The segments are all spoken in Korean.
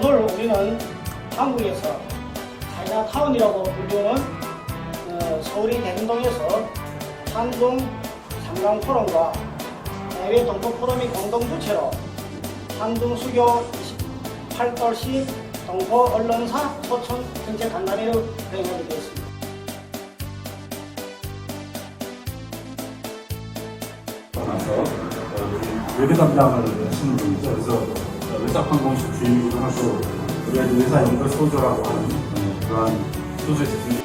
오늘 우리는 한국에서 차이나타운이라고 불리는 서울의 대림동에서 한중 상강포럼과 해외 동포포럼이 공동 주최로 한중 수교 28돌시 동포 언론사 소청 정책 간담회를 거행하게 되었습니다. 나서 외교 담당을 하시는 분이죠. 그래서 외사항공식 주임이기도 하고 우리 회사 연결 소조라고 하는 그러한 소조의 대표님.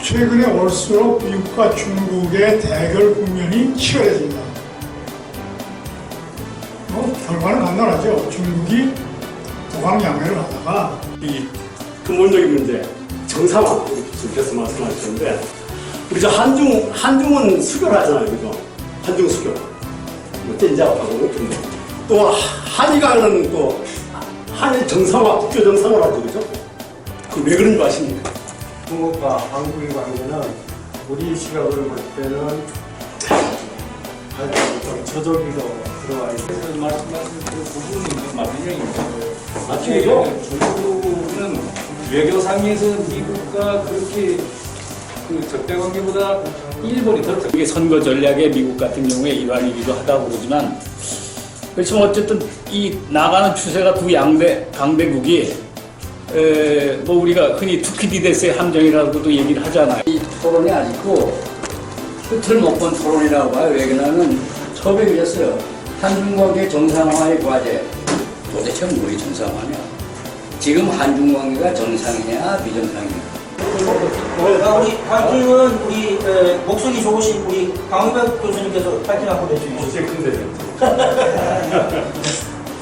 최근에 올수록 미국과 중국의 대결 국면이 치열해집니다. 결과는 간단하죠. 중국이 도강양해를 하다가 이 근본적인 문제, 정상화 교수께서 말씀하셨는데 우리 저 한중은 수교를 하잖아요, 그죠? 한중 수교, 뭐 젠자하고 또 한일과는 또 한일 정상화, 국교 정상화를 하죠, 그죠? 그 왜 그런 거 아십니까? 중국과 한국의 관계는 우리 시각을 볼 때는 좀 저조기로 들어와 있어서 말씀하신 그 부분이 맞는 얘기입니다. 맞죠? 중국은 외교상에서 미국과 그렇게 그 적대 관계보다 일본이 더 이게 선거 전략의 미국 같은 경우에 일환이기도 하다고 그러지만 그렇지만 어쨌든 이 나가는 추세가 두 강대국이 뭐 우리가 흔히 투키디데스의 함정이라고도 얘기를 하잖아요. 이 토론이 아직도 끝을 못 본 토론이라고 봐요. 왜냐하면 처음에 그랬어요. 한중관계 정상화의 과제. 도대체 뭐의 정상화냐? 지금 한중관계가 정상이냐 비정상이냐? 우리 관심은 우리 목소리 좋으신 우리 강의백 교수님께서 파이팅 한번 해주시죠. 어째 큰데.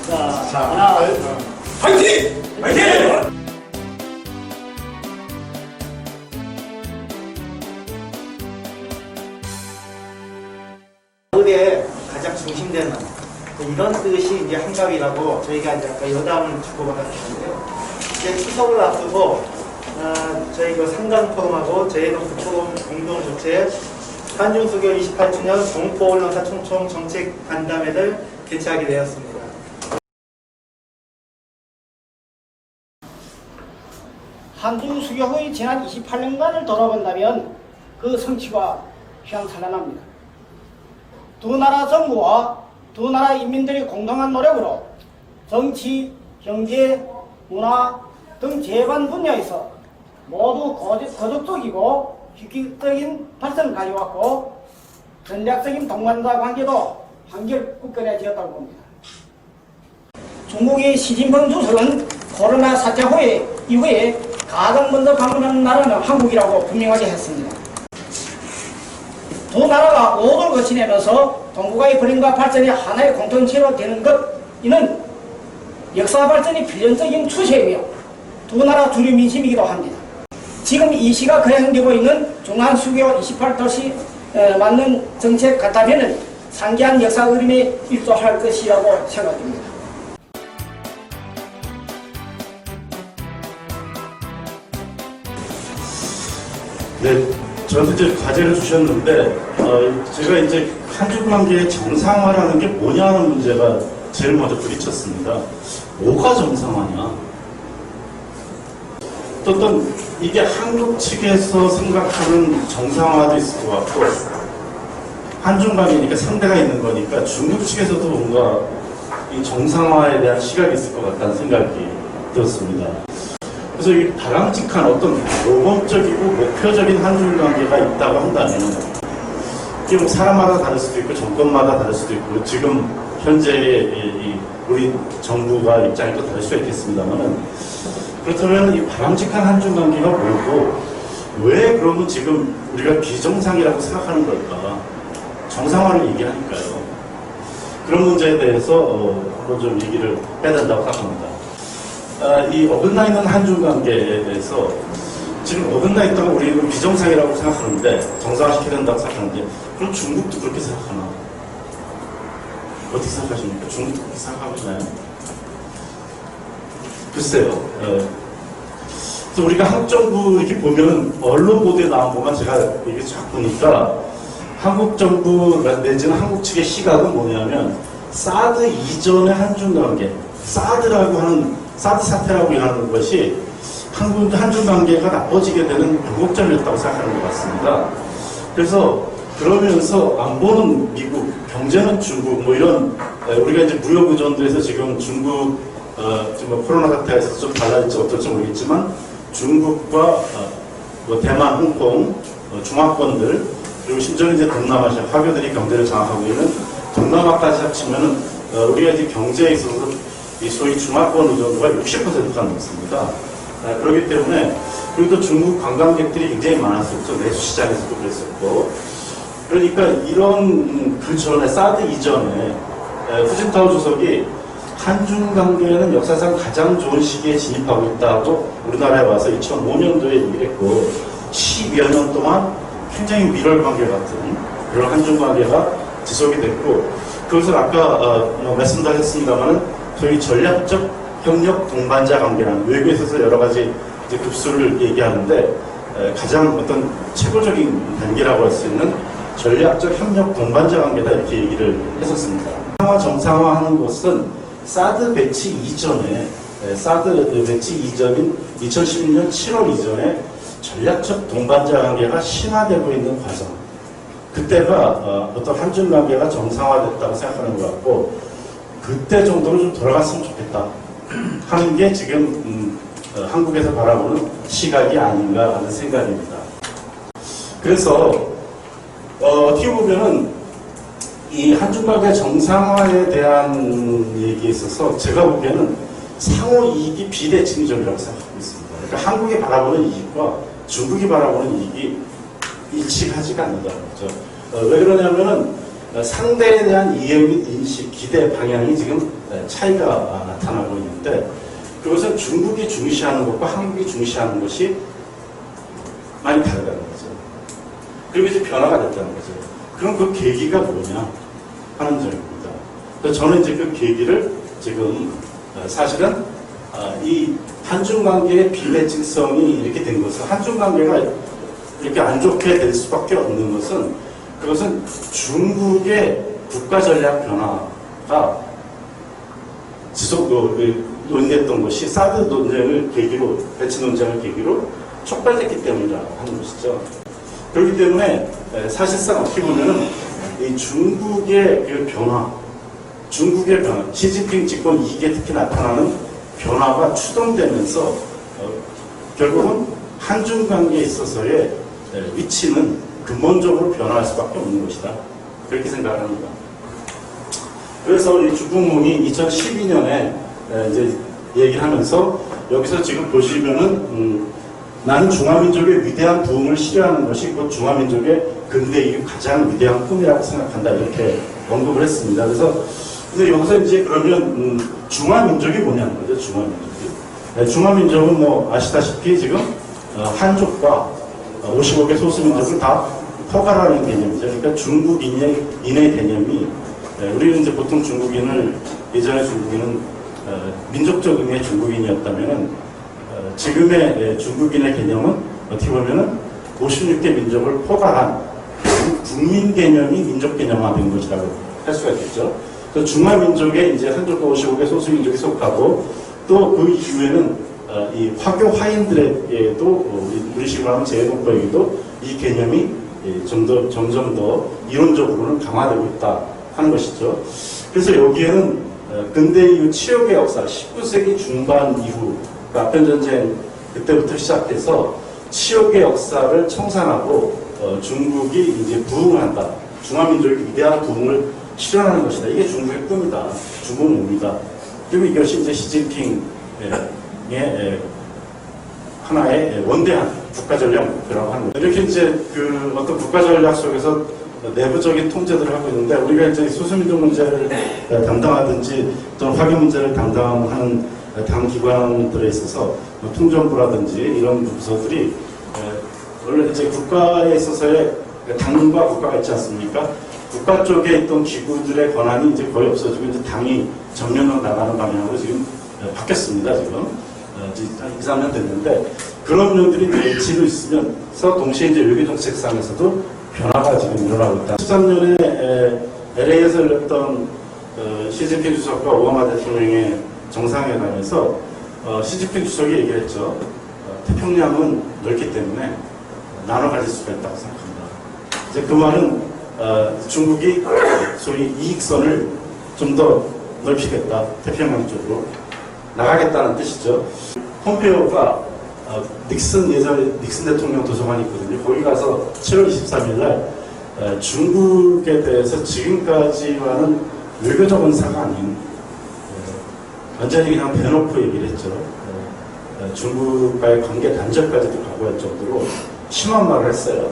자, 하나, 파이팅! 파이팅! 의례의 가장 중심되는 이런 뜻이 이제 한갑이라고 저희가 이제 아까 여담을 주고받았는데요. 이제 추석을 앞두고 저희 그 상강포럼하고 제2동포럼 공동 주최 한중수교 28주년 동포 언론사 총총 정책 간담회를 개최하게 되었습니다. 한중 수교 후의 지난 28년간을 돌아본다면 그 성취가 휘황찬란합니다. 두 나라 정부와 두 나라 인민들의 공동한 노력으로 정치, 경제, 문화 등 제반 분야에서 모두 거족적이고 획기적인 발전을 가져왔고 전략적인 동반자 관계도 한결 굳건해지었다고 봅니다. 중국의 시진핑 주석은 코로나 사태 이후에 가장 먼저 방문하는 나라는 한국이라고 분명하게 했습니다. 두 나라가 오도를 거치내면서 동북아의 발전과 발전이 하나의 공통체로 되는 것, 이는 역사 발전이 필연적인 추세이며 두 나라 주류 민심이기도 합니다. 지금 이 시가 거행되고 있는 중한수교 28도시 맞는 정책 간담회는 상기한 역사 흐름에 일조할 것이라고 생각됩니다. 네, 저한테 이제 과제를 주셨는데, 제가 이제 한중 관계의 정상화라는 게 뭐냐는 문제가 제일 먼저 부딪혔습니다. 뭐가 정상화냐? 어떤 이게 한국 측에서 생각하는 정상화도 있을 것 같고, 한중 관계니까 상대가 있는 거니까 중국 측에서도 뭔가 이 정상화에 대한 시각이 있을 것 같다는 생각이 들었습니다. 그래서 이 바람직한 어떤 모범적이고 목표적인 한중 관계가 있다고 한다면 이게 뭐 사람마다 다를 수도 있고 정권마다 다를 수도 있고 지금 현재의 우리 정부가 입장이 또 다를 수가 있겠습니다만은 그렇다면 이 바람직한 한중 관계가 뭐고 왜 그러면 지금 우리가 비정상이라고 생각하는 걸까? 정상화를 얘기하니까요. 그런 문제에 대해서 한번 좀 얘기를 해야 된다고 생각합니다. 이 어긋나 있는 한중 관계에 대해서 지금 어긋나 있다고 우리는 비정상이라고 생각하는데 정상화시켜야 된다고 생각하는데 그럼 중국도 그렇게 생각하나? 어떻게 생각하십니까? 중국도 그렇게 생각하고 있나요? 글쎄요. 그래서 우리가 한국 정부 이렇게 보면 언론 보도에 나온 것만 제가 이렇게 쫙 보니까 한국 정부 내지는 한국 측의 시각은 뭐냐면 사드 이전의 한중 관계, 사드라고 하는 사드 사태라고 일하는 것이 한중 관계가 나빠지게 되는 변곡점이었다고 생각하는 것 같습니다. 그래서 그러면서 안보는 미국, 경제는 중국, 뭐 이런 우리가 이제 무역 의존도에서 지금 중국 지금 코로나 사태에서 좀 달라질지 어떨지 모르겠지만 중국과 뭐 대만, 홍콩, 중화권들 그리고 심지어 이제 동남아시아 화교들이 경제를 장악하고 있는 동남아까지 합치면은 우리가 이제 경제에 있어서 이 소위 중화권 의존도가 60%가 넘습니다. 그렇기 때문에 그리고 또 중국 관광객들이 굉장히 많았었죠. 내수시장에서도 그랬었고. 그러니까 이런 그 전에 사드 이전에 후진타오 주석이 한중 관계는 역사상 가장 좋은 시기에 진입하고 있다고 우리나라에 와서 2005년도에 얘기를 했고 12여 년 동안 굉장히 밀월 관계 같은 그런 한중 관계가 지속이 됐고 그것을 아까 말씀도 하셨습니다만은 저희 전략적 협력 동반자 관계라는 외교에 있어서 여러 가지 이제 급수를 얘기하는데 가장 어떤 최고적인 단계라고 할 수 있는 전략적 협력 동반자 관계다 이렇게 얘기를 했었습니다. 정상화하는 것은 사드 배치 이전에 사드 배치 이전인 2011년 7월 이전에 전략적 동반자 관계가 심화되고 있는 과정. 그때가 어떤 한중 관계가 정상화됐다고 생각하는 것 같고 그때 정도로 좀 돌아갔으면 좋겠다 하는 게 지금 한국에서 바라보는 시각이 아닌가 하는 생각입니다. 그래서 어떻게 보면은 이 한중 관계 정상화에 대한 얘기에 있어서 제가 보기에는 상호 이익이 비대칭적이라고 생각하고 있습니다. 그러니까 한국이 바라보는 이익과 중국이 바라보는 이익이 일치하지가 않는다는 거죠. 왜 그러냐면은 상대에 대한 이해 및 인식, 기대 방향이 지금 차이가 나타나고 있는데 그것은 중국이 중시하는 것과 한국이 중시하는 것이 많이 다르다는 거죠. 그리고 이제 변화가 됐다는 거죠. 그럼 그 계기가 뭐냐 하는 점입니다. 그래서 저는 이제 그 계기를 지금 사실은 이 한중 관계의 비대칭성이 이렇게 된 것은 한중 관계가 이렇게 안 좋게 될 수밖에 없는 것은 그것은 중국의 국가 전략 변화가 지속 논의했던 것이 사드 논쟁을 계기로 배치 논쟁을 계기로 촉발됐기 때문이라고 하는 것이죠. 그렇기 때문에 사실상 어떻게 보면은 이 중국의 그 변화, 시진핑 집권 이게 특히 나타나는 변화가 추동되면서 결국은 한중 관계에 있어서의 위치는 근본적으로 변화할 수밖에 없는 것이다. 그렇게 생각합니다. 그래서 이 주국몽이 2012년에 이제 얘기를 하면서 여기서 지금 보시면은 나는 중화민족의 위대한 부흥을 실현하는 것이 곧 중화민족의 근대 이후 가장 위대한 꿈이라고 생각한다 이렇게 언급을 했습니다. 그래서 근데 여기서 이제 그러면 중화민족이 뭐냐는 거죠. 중화민족은 뭐 아시다시피 지금 한족과 55개 소수민족을 다 포괄하는 개념이죠. 그러니까 중국인의 개념이 우리는 이제 보통 중국인을 예전에 중국인은 민족적 의미의 중국인이었다면은 지금의 중국인의 개념은 어떻게 보면은 56개 민족을 포괄한 국민 개념이 민족 개념화된 것이라고 할 수가 있겠죠. 그 중화민족에 이제 한족과 55개 소수민족이 속하고 또 그 이후에는 이 화교 화인들에게도 우리식으로 하면 재해동법에게도 이 개념이 점점 더 이론적으로는 강화되고 있다 하는 것이죠. 그래서 여기에는 근대 이후 치욕의 역사, 19세기 중반 이후 아편전쟁 그때부터 시작해서 치욕의 역사를 청산하고 중국이 이제 부흥을 한다. 중화민족이 위대한 부흥을 실현하는 것이다. 이게 중국의 꿈이다. 중국 몸이다. 그리고 이것이 이제 시진핑의 하나의 원대한 국가전략 목표라고 하는 거예요. 이렇게 이제 그 어떤 국가전략 속에서 내부적인 통제들을 하고 있는데 우리가 이제 소수민족 문제를 담당하든지 또는 화교 문제를 담당하는 당 기관들에 있어서 통전부라든지 이런 부서들이 원래 이제 국가에 있어서의 당과 국가가 있지 않습니까? 국가 쪽에 있던 기구들의 권한이 이제 거의 없어지고 이제 당이 전면으로 나가는 방향으로 지금 바뀌었습니다. 지금 한 2, 3년 됐는데 그런 면들이 배치로 있으면서 동시에 이제 외교정책상에서도 변화가 지금 일어나고 있다. 13년에 LA에서 열렸던 시진핑 주석과 오바마 대통령의 정상회담에서 시진핑 주석이 얘기했죠. 태평양은 넓기 때문에 나눠 가질 수가 있다고 생각합니다. 이제 그 말은 중국이 소위 이익선을 좀 더 넓히겠다, 태평양 쪽으로 나가겠다는 뜻이죠. 폼페오가 닉슨 대통령 도서관이 있거든요. 거기 가서 7월 23일 날 중국에 대해서 지금까지와는 외교적 언사가 아닌 완전히 그냥 대놓고 얘기를 했죠. 중국과의 관계 단절까지도 각오할 정도로 심한 말을 했어요.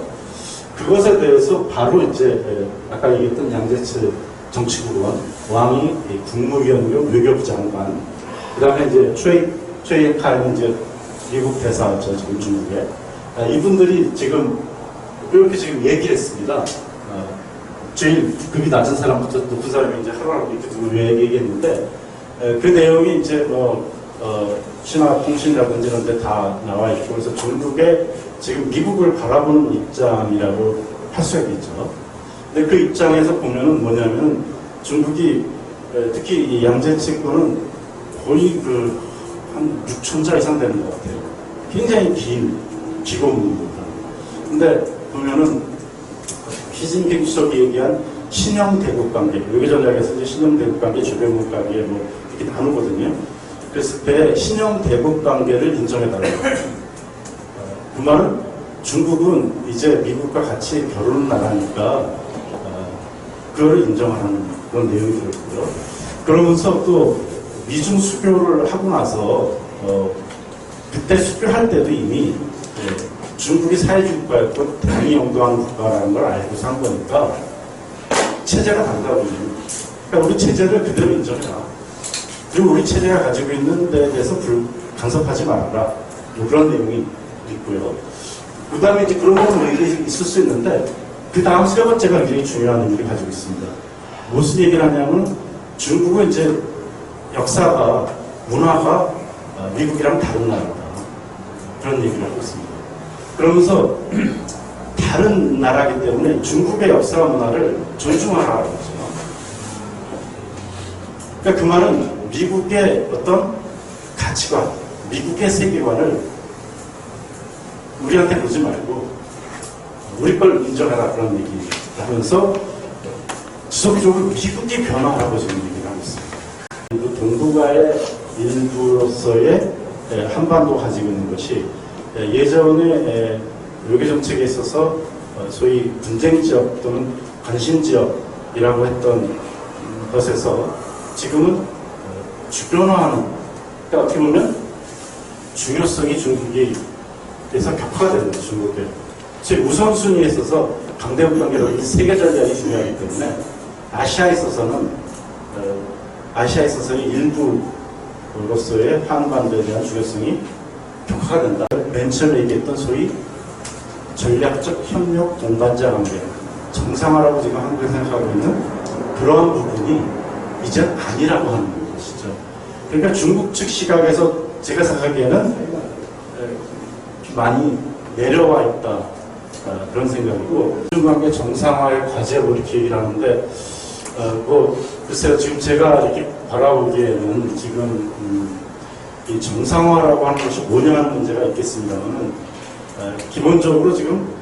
그것에 대해서 바로 이제 아까 얘기했던 양재철 정치국원, 왕이 국무위원 겸 외교부 장관, 그 다음에 이제 최이카는 이제 미국 대사죠, 지금 중국에. 이분들이 지금 이렇게 지금 얘기를 했습니다. 제일 급이 낮은 사람부터 높은 사람이 이제 하라고 이렇게 두고 얘기했는데, 그 내용이 이제 신화통신이라든지 이런 데 다 나와 있고, 그래서 중국의 지금 미국을 바라보는 입장이라고 할 수가 있죠. 근데 그 입장에서 보면은 뭐냐면 중국이 특히 이 양재치권은 거의 한 6,000자 이상 되는 것 같아요. 굉장히 긴 기고문입니다. 근데 보면은 시진핑 주석이 얘기한 신형 대국 관계, 외교 전략에서 이제 신형 대국 관계, 주변국 관계 뭐 이렇게 나누거든요. 그랬을 때 신형 대국 관계를 인정해달라고. 그 말은 중국은 이제 미국과 같이 결혼을 나가니까 그거를 인정하는 그런 내용이 들었고요. 그러면서 또 미중 수교를 하고 나서 그때 수교할 때도 이미 중국이 사회주의 국가였고 대단히 영도한 국가라는 걸 알고서 한 거니까 체제가 다르다고요. 그러니까 우리 체제를 그대로 인정해라. 그리고 우리 체제가 가지고 있는 데에 대해서 간섭하지 말아라. 뭐 그런 내용이 있고요. 그 다음에 이제 그런 거는 있을 수 있는데, 그 다음 세 번째가 굉장히 중요한 의미를 가지고 있습니다. 무슨 얘기를 하냐면, 중국은 이제 역사가, 문화가 미국이랑 다른 나라다. 그런 얘기를 하고 있습니다. 그러면서 다른 나라이기 때문에 중국의 역사와 문화를 존중하라고 하죠. 그러니까 그 말은 미국의 어떤 가치관, 미국의 세계관을 우리한테 보지 말고 우리 걸 인정해라, 그런 얘기 하면서 지속적으로 미국이 변화하라고 지금 얘기를 하고 있습니다. 동북아의 일부로서의 한반도가 가지고 있는 것이 예전에 외교정책에 있어서 소위 분쟁지역 또는 관심지역이라고 했던 것에서 지금은 주변화하는, 그러니까 어떻게 보면 중요성이 중국에서 격화되는 거죠. 중국에. 즉 우선순위에 있어서 강대국 관계로 이 세계 전략이 중요하기 때문에 아시아에 있어서는 일부로서의 한반도에 대한 중요성이 격화가 된다. 맨 처음에 얘기했던 소위 전략적 협력 동반자 관계, 정상화라고 지금 한국에 생각하고 있는 그러한 부분이 이제 아니라고 하는 것이죠. 그러니까 중국 측 시각에서 제가 생각하기에는 많이 내려와 있다, 그런 생각이고, 중국관계 정상화의 과제 뭐 이렇게 얘기를 하는데, 글쎄요, 지금 제가 이렇게 바라보기에는 지금 이 정상화라고 하는 것이 뭐냐 하는 문제가 있겠습니다만은, 기본적으로 지금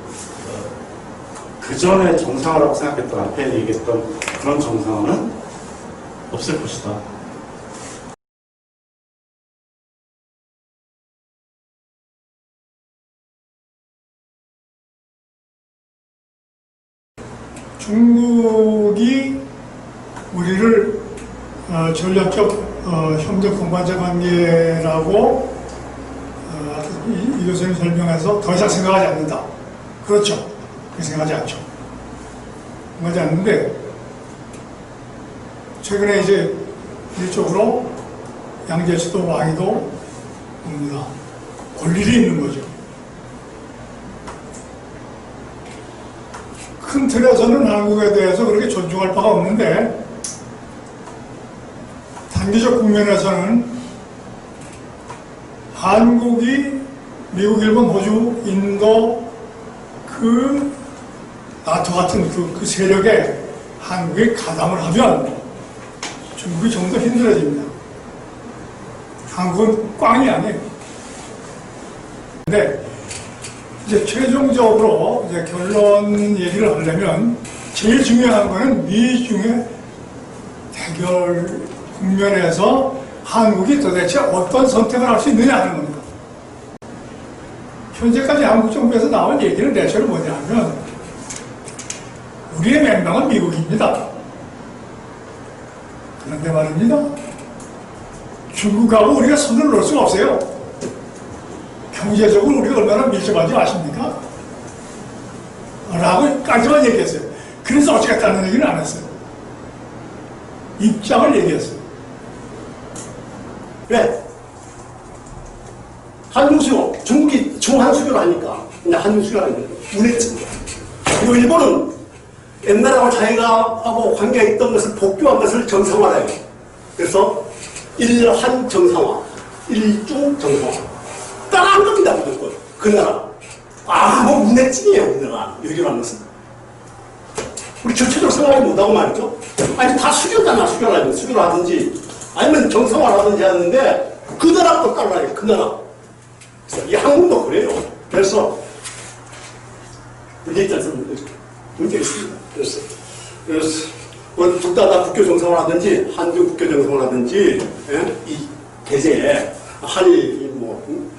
그 전에 정상화라고 생각했던, 앞에 얘기했던 그런 정상화는 없을 것이다. 중국이 우리를 전략적 협력 동반자 관계라고 이 교수님 설명해서 더 이상 생각하지 않는다. 그렇죠. 그렇게 생각하지 않죠. 생각하지 않는데, 최근에 이제 일적으로 양재치도 왕이도 옵니다. 볼 일이 있는 거죠. 큰 틀에서는 한국에 대해서 그렇게 존중할 바가 없는데, 단기적 국면에서는 한국이 미국, 일본, 호주, 인도 그 나토 같은 그 세력에 한국이 가담을 하면 중국이 좀 더 힘들어집니다. 한국은 꽝이 아니에요. 근데 이제 최종적으로 이제 결론 얘기를 하려면 제일 중요한 거는 미중의 대결 국면에서 한국이 도대체 어떤 선택을 할 수 있느냐 하는 겁니다. 현재까지 한국 정부에서 나온 얘기는 대체로 뭐냐면 우리의 맹방은 미국입니다. 그런데 말입니다. 중국하고 우리가 손을 놓을 수가 없어요. 경제적으로 우리가 얼마나 밀접한지 아십니까? 라고까지만 얘기했어요. 그래서 어쩌겠다는 얘기는 안 했어요. 입장을 얘기했어요. 왜? 한중 수교, 중국이 중한 수교를 하니까 그냥 한중 수교를 하니까 운했습니다. 그리고 일본은 옛날하고 자기가하고 관계가 있던 것을 복교한 것을 정상화해요. 그래서 일한 정상화, 일중 정상화. 따라한 겁니다, 무조건. 그 나라. 뭐 운해증이에요, 우리나라. 이렇게 하는 것은. 우리 전체적으로 생각하지 못하고 말이죠. 아니, 다 수교잖아, 수교를 하든지. 아니면 정상화를 하든지 하는데, 그 나라도 따라해요, 그 나라. 그래서 이 한국도 그래요. 그래서, 문제 있지 않습니까? 문제가 있습니다. 그래서 둘 다 국교 정상을 하든지, 한중 국교 정상을 하든지, 예? 이 대세에 한일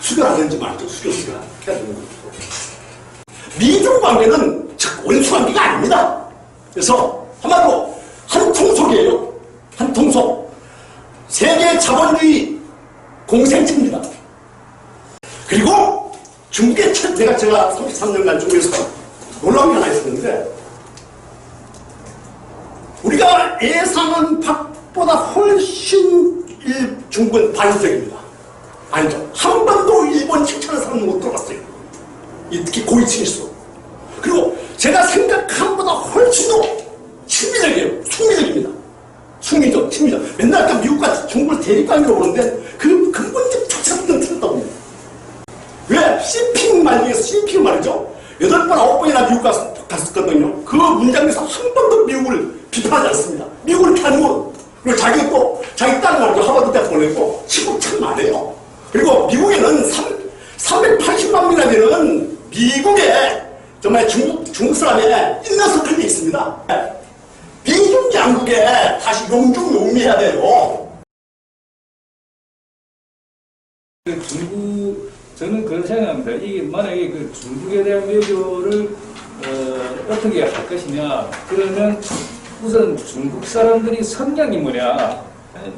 수교를 하든지 말이죠. 수교를 해야 되는 거죠. 미중 관계는 즉 원수 관계가 아닙니다. 그래서 한마디로 한 통속이에요. 한 통속. 세계 자본주의 공생체입니다. 그리고 중국의 제가 33년간 중국에서 놀라운 게 하나 있었는데 우리가 예상한 바보다 훨씬 중국은 반격입니다. 아니죠. 한 번도 일본 칭찬하는 사람은 못 들어봤어요. 특히 고위층일수록. 그리고 제가 생각한 것보다 훨씬 더 친미적이에요. 숙미적입니다. 숙미적, 친미적. 맨날 그 미국과 중국을 대립관계로 보는데 그 근본적 조차는 틀렸다고 봅니다. 왜? 시핑 말이죠. 8번, 9번이나 미국 갔었거든요. 그 문장에서 한 번도 미국을 비판하지 않습니다. 미국을 피하는 그리고 자기가 또 자기 딸 말이죠. 하버드 대 보내고 친구 참 많아요. 그리고 미국에는 380만 명이나 되는 미국의 정말 중국 사람의 인너서클이 있습니다. 미중 양국에 다시 용중용미해야 돼요. 저는 그런 생각합니다. 이게 만약에 그 중국에 대한 외교를 어떻게 할 것이냐, 그러면 우선 중국 사람들이 성향이 뭐냐,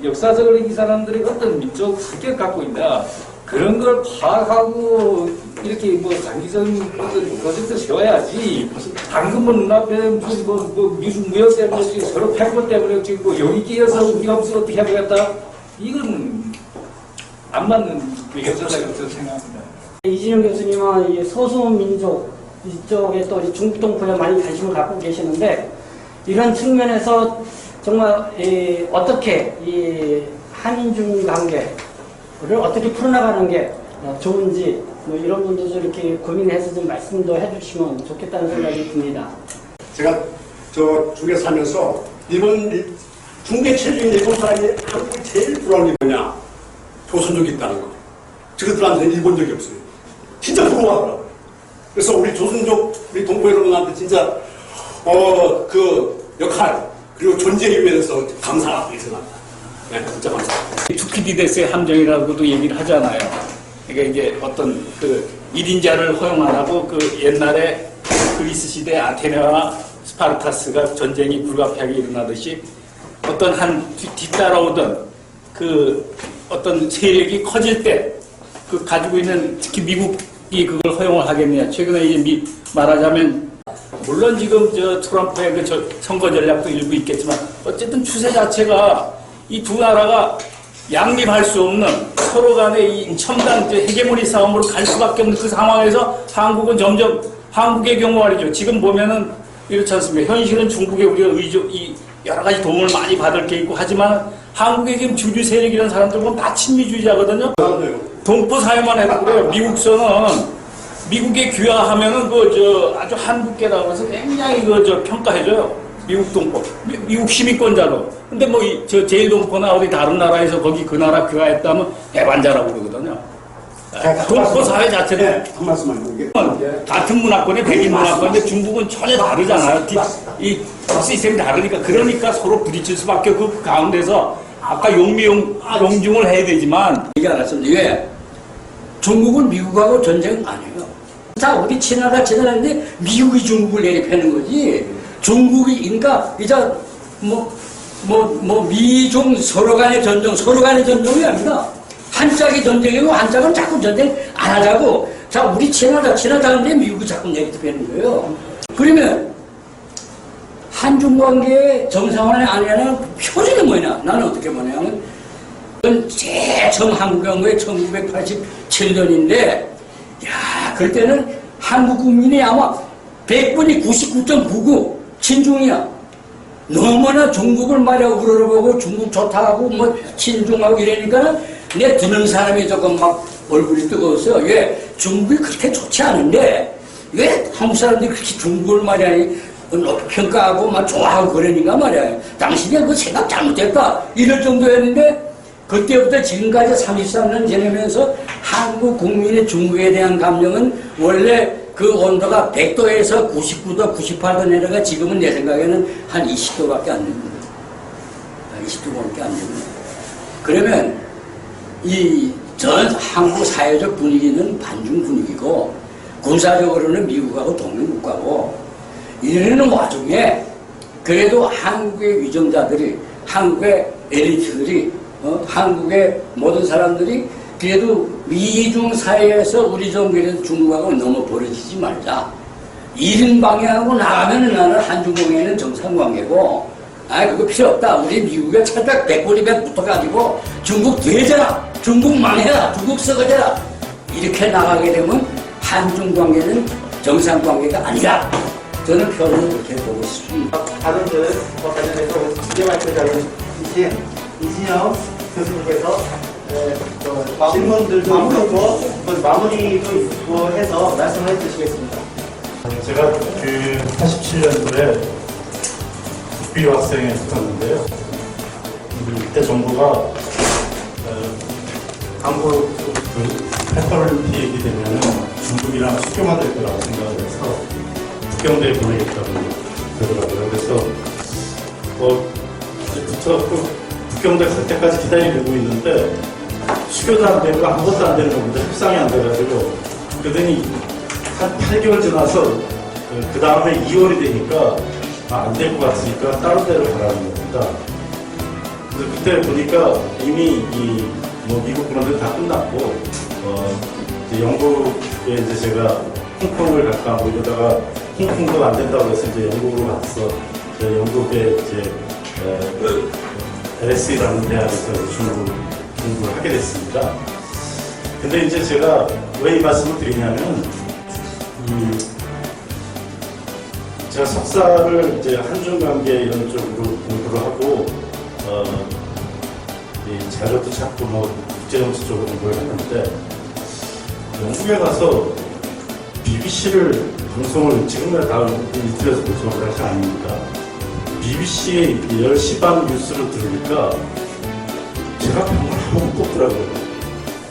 역사적으로 이 사람들이 어떤 민족 성격을 갖고 있나, 그런 걸 파악하고 이렇게 뭐 장기적인 어떤 프로젝트를 세워야지. 방금 뭐 눈앞에 미중 무역 때문에 서로 패권 때문에 지금 뭐 여기 끼어서 우리가 무슨 어떻게 해보겠다, 이건 안 맞는 외교사라고 저는 생각합니다. 이진영 교수님은 이 소수민족 이쪽에 또 중국 동포에 많이 관심을 갖고 계시는데, 이런 측면에서 정말 어떻게 이 한중 관계를 어떻게 풀어나가는 게 좋은지 뭐 이런 분도 좀 이렇게 고민해서 좀 말씀도 해주시면 좋겠다는 생각이 듭니다. 제가 중국에 살면서 중국의 체중인 일본 사람이 한국이 제일 부러운 게 뭐냐? 조선족이 있다는 거. 저들한테는 일본적이 없어요. 진짜 부러워하더라고요. 그래서 우리 조선족, 우리 동포 여러분한테 진짜 그 역할 그리고 존재에 면에서 감사하고 생각합니다. 네, 진짜 감사합니다. 투키디데스의 함정이라고도 얘기를 하잖아요. 그러니까 이제 어떤 그 1인자를 허용 안 하고 그 옛날에 그리스 시대 아테네와 스파르타스가 전쟁이 불가피하게 일어나듯이 어떤 한 뒤따라오던 그 어떤 세력이 커질 때 그 가지고 있는, 특히 미국이 그걸 허용을 하겠느냐. 최근에 이제 말하자면 물론 지금 트럼프의 그 선거 전략도 일부 있겠지만 어쨌든 추세 자체가 이 두 나라가 양립할 수 없는 서로 간의 이 첨단 헤게모니 싸움으로 갈 수밖에 없는 그 상황에서 한국은 점점, 한국의 경우 말이죠. 지금 보면은 이렇지 않습니까? 현실은 중국에 우리가 여러 가지 도움을 많이 받을 게 있고 하지만 한국의 지금 주류 세력이라는 사람들 보면 다 친미주의자거든요. 동포 사회만 해도 그래요. 미국서는 미국에 귀화하면은 아주 한국계라고 해서 굉장히 평가해줘요. 미국 동포, 미국 시민권자로. 근데 뭐 저 제일동포나 어디 다른 나라에서 거기 그 나라 그가했다면 배반자라고 그러거든요. 동포 사회 자체도 한 말씀만 이게 같은 문화권에 백인 문화권인데 중국은 전혀 다르잖아요. 이 시스템이 다르니까 그러니까 서로 부딪힐 수밖에 그 가운데서 아까 용중을 해야 되지만 얘기 안 했습니다. 왜? 중국은 미국하고 전쟁 안 해요. 자, 우리 친하다 친하는데 미국이 중국을 내리패는 거지. 중국이, 그러니까 이제 미중 서로 간의 전쟁이 아닙니다. 한짝이 전쟁이고 한짝은 자꾸 전쟁 안 하자고. 자, 우리 친하다는데 미국이 자꾸 내리패는 거예요. 그러면 한중 관계의 정상화의 아니라는 표준이 뭐냐? 나는 어떻게 보냐면 제일 처음 한국 온 게 1987년인데 야, 그때는 한국 국민이 아마 100분이 99.99 친중이야. 너무나 중국을 말이야 우러러보고 중국 좋다고 뭐 친중하고 이러니까 내 듣는 사람이 조금 막 얼굴이 뜨거웠어요. 왜? 중국이 그렇게 좋지 않은데 왜 한국 사람들이 그렇게 중국을 말이야 높이 평가하고 막 좋아하고 그러니까 말이야. 당신이 그 생각 잘못했다 이럴 정도였는데 그때부터 지금까지 33년 지내면서 한국 국민의 중국에 대한 감정은 원래 그 온도가 100도에서 99도, 98도 내려가 지금은 내 생각에는 한 20도밖에 안 됩니다. 20도밖에 안 됩니다. 그러면 이 전 한국 사회적 분위기는 반중 분위기고 군사적으로는 미국하고 동맹국가고 이러는 와중에 그래도 한국의 위정자들이 한국의 엘리트들이 한국의 모든 사람들이 그래도 미중 사이에서 우리 좀 그래도 중국하고 너무 벌어지지 말자. 이런 방향하고 나가면은 나는 한중 관계는 정상관계고, 그거 필요 없다. 우리 미국에 철벽 100고리백 붙어가지고 중국 되져라, 중국 망해라, 중국 썩어져라. 이렇게 나가게 되면 한중 관계는 정상관계가 아니다. 저는 표현을 그렇게 보고 있습니다. 다른 관련해서 주제 발표자인 이진영 교수님께서 질문들도 있고 마무리도 있고 해서 말씀을 해주시겠습니다. 제가 그 87년도에 국비학생에 붙었는데요. 그때 정부가 한국 패럴림픽이 되면은 중국이랑 수교가 될 거라고 생각을 해서 북경대에 보내겠다고 그러더라고요. 그래서 이제부터 북경대 갈 때까지 기다리고 있는데 수교도 안 되고 아무것도 안 되는 겁니다. 협상이 안 돼가지고 그러더니 한 8개월 지나서 그 다음에 2월이 되니까 안 될 것 같으니까 다른 데로 가라는 겁니다. 그래서 그때 보니까 이미 미국 그런 데 다 끝났고 이제 영국에 이제 제가 홍콩을 갈까 하고 이러다가 홍콩도 안 된다고 해서 이제 영국으로 갔어. 영국에 이제 LSE라는 대학에서 공부를 하게 됐습니다. 근데 이제 제가 왜 이 말씀을 드리냐면 제가 석사를 이제 한중 관계 이런 쪽으로 공부를 하고 이 자료도 찾고 국제정치 쪽으로 공부를 했는데 영국에 가서 BBC를 방송을 지금까지 다 인터넷에서 방송을 할 게 아닙니다. BBC 10시 반 뉴스를 들으니까 제가 병을 한번 뽑더라고요.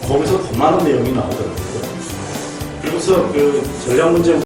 거기서 더 많은 내용이 나오더라고요. 그래서 그 전략 문제